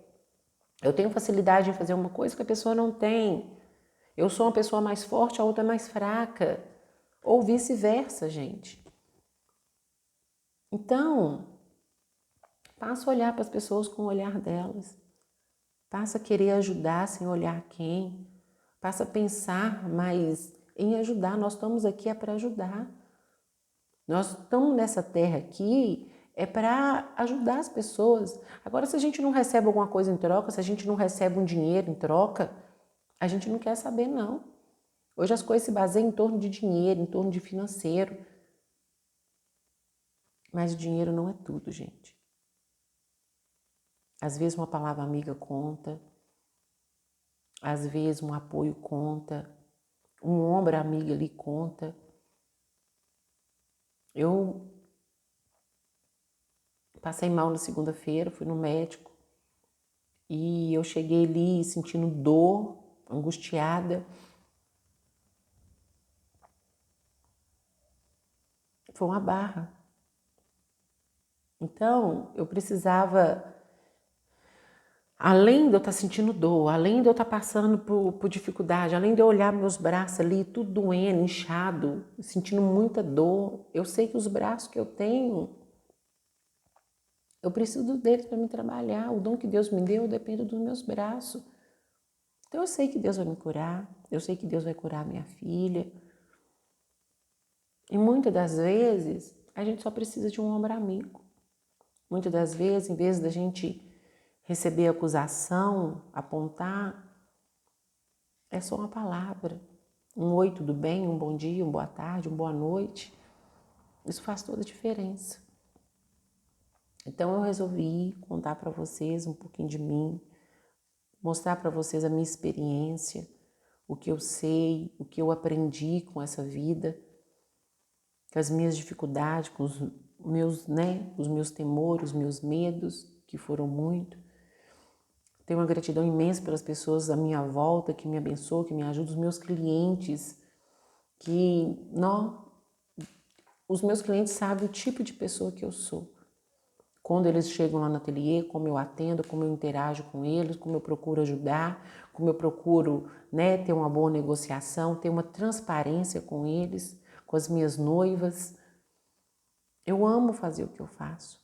Eu tenho facilidade em fazer uma coisa que a pessoa não tem. Eu sou uma pessoa mais forte, a outra é mais fraca. Ou vice-versa, gente. Então, passa a olhar para as pessoas com o olhar delas. Passa a querer ajudar sem olhar quem. Passa a pensar mais em ajudar. Nós estamos aqui para ajudar. Nós estamos nessa terra aqui para ajudar as pessoas. Agora, se a gente não recebe alguma coisa em troca, se a gente não recebe um dinheiro em troca, a gente não quer saber, não. Hoje as coisas se baseiam em torno de dinheiro, em torno de financeiro. Mas o dinheiro não é tudo, gente. Às vezes uma palavra amiga conta, às vezes um apoio conta, um ombro amigo ali conta. Eu passei mal na segunda-feira, fui no médico e eu cheguei ali sentindo dor, angustiada. Foi uma barra. Então, eu precisava, além de eu estar sentindo dor, além de eu estar passando por dificuldade, além de eu olhar meus braços ali, tudo doendo, inchado, sentindo muita dor, eu sei que os braços que eu tenho, eu preciso deles para me trabalhar. O dom que Deus me deu depende dos meus braços. Então eu sei que Deus vai me curar, eu sei que Deus vai curar minha filha. E muitas das vezes, a gente só precisa de um ombro amigo. Muitas das vezes, em vez da gente receber acusação, apontar, é só uma palavra. Um oi, tudo bem, um bom dia, uma boa tarde, uma boa noite. Isso faz toda a diferença. Então eu resolvi contar para vocês um pouquinho de mim, mostrar para vocês a minha experiência, o que eu sei, o que eu aprendi com essa vida, com as minhas dificuldades, com os meus temores, os meus medos, que foram muito. Tenho uma gratidão imensa pelas pessoas à minha volta, que me abençoam, que me ajudam, os meus clientes, os meus clientes sabem o tipo de pessoa que eu sou. Quando eles chegam lá no ateliê, como eu atendo, como eu interajo com eles, como eu procuro ajudar, como eu procuro, ter uma boa negociação, ter uma transparência com eles, com as minhas noivas. Eu amo fazer o que eu faço.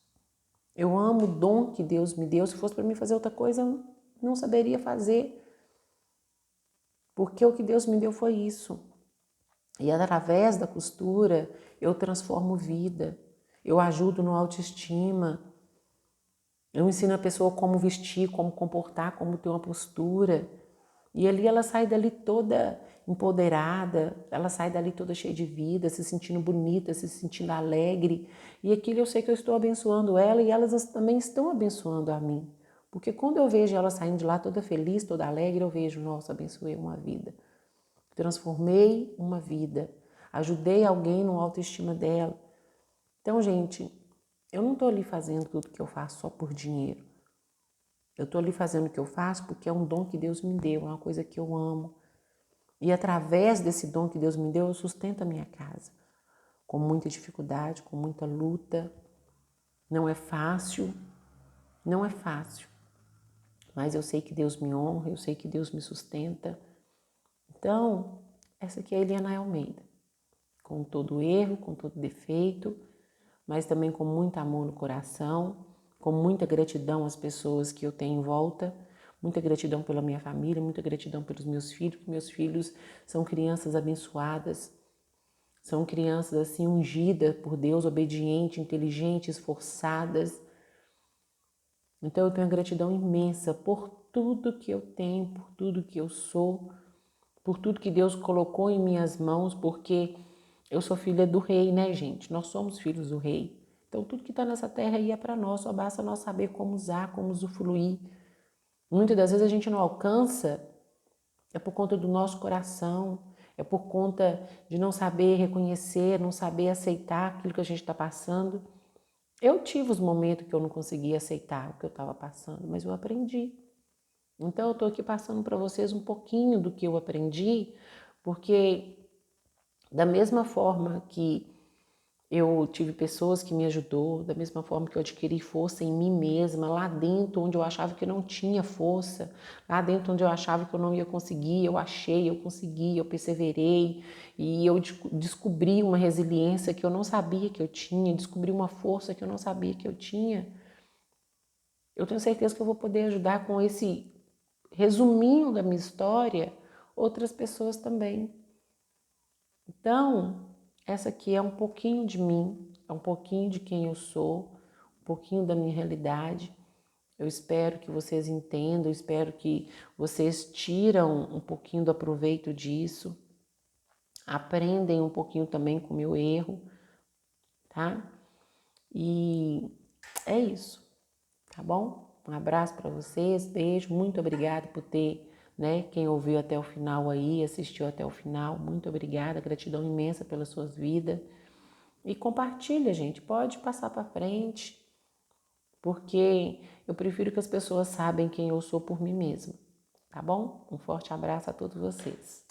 Eu amo o dom que Deus me deu. Se fosse para mim fazer outra coisa, eu não saberia fazer. Porque o que Deus me deu foi isso. E através da costura, eu transformo vida. Eu ajudo no autoestima. Eu ensino a pessoa como vestir, como comportar, como ter uma postura. E ali ela sai dali toda empoderada, ela sai dali toda cheia de vida, se sentindo bonita, se sentindo alegre. E aquilo eu sei que eu estou abençoando ela e elas também estão abençoando a mim. Porque quando eu vejo ela saindo de lá toda feliz, toda alegre, eu vejo, nossa, abençoei uma vida. Transformei uma vida. Ajudei alguém no autoestima dela. Então, gente, eu não estou ali fazendo tudo que eu faço só por dinheiro. Eu estou ali fazendo o que eu faço porque é um dom que Deus me deu, é uma coisa que eu amo. E através desse dom que Deus me deu, eu sustento a minha casa. Com muita dificuldade, com muita luta. Não é fácil, não é fácil. Mas eu sei que Deus me honra, eu sei que Deus me sustenta. Então, essa aqui é a Eliana Almeida. Com todo erro, com todo defeito, mas também com muito amor no coração, com muita gratidão às pessoas que eu tenho em volta, muita gratidão pela minha família, muita gratidão pelos meus filhos, porque meus filhos são crianças abençoadas, são crianças assim ungidas por Deus, obedientes, inteligentes, esforçadas. Então eu tenho uma gratidão imensa por tudo que eu tenho, por tudo que eu sou, por tudo que Deus colocou em minhas mãos, porque eu sou filha do rei, né, gente? Nós somos filhos do rei. Então, tudo que está nessa terra aí é para nós, só basta nós saber como usar, como usufruir. Muitas das vezes a gente não alcança, é por conta do nosso coração, é por conta de não saber reconhecer, não saber aceitar aquilo que a gente está passando. Eu tive os momentos que eu não conseguia aceitar o que eu estava passando, mas eu aprendi. Então, eu estou aqui passando para vocês um pouquinho do que eu aprendi, porque da mesma forma que eu tive pessoas que me ajudou, da mesma forma que eu adquiri força em mim mesma, lá dentro onde eu achava que eu não tinha força, lá dentro onde eu achava que eu não ia conseguir, eu achei, eu consegui, eu perseverei e eu descobri uma resiliência que eu não sabia que eu tinha, descobri uma força que eu não sabia que eu tinha. Eu tenho certeza que eu vou poder ajudar com esse resuminho da minha história outras pessoas também. Então, essa aqui é um pouquinho de mim, é um pouquinho de quem eu sou, um pouquinho da minha realidade. Eu espero que vocês entendam, eu espero que vocês tiram um pouquinho do aproveito disso, aprendem um pouquinho também com o meu erro, tá? E é isso, tá bom? Um abraço para vocês, beijo, muito obrigada por ter, né, quem ouviu até o final aí, assistiu até o final, muito obrigada, gratidão imensa pelas suas vidas. E compartilha, gente, pode passar para frente, porque eu prefiro que as pessoas saibam quem eu sou por mim mesma, tá bom? Um forte abraço a todos vocês.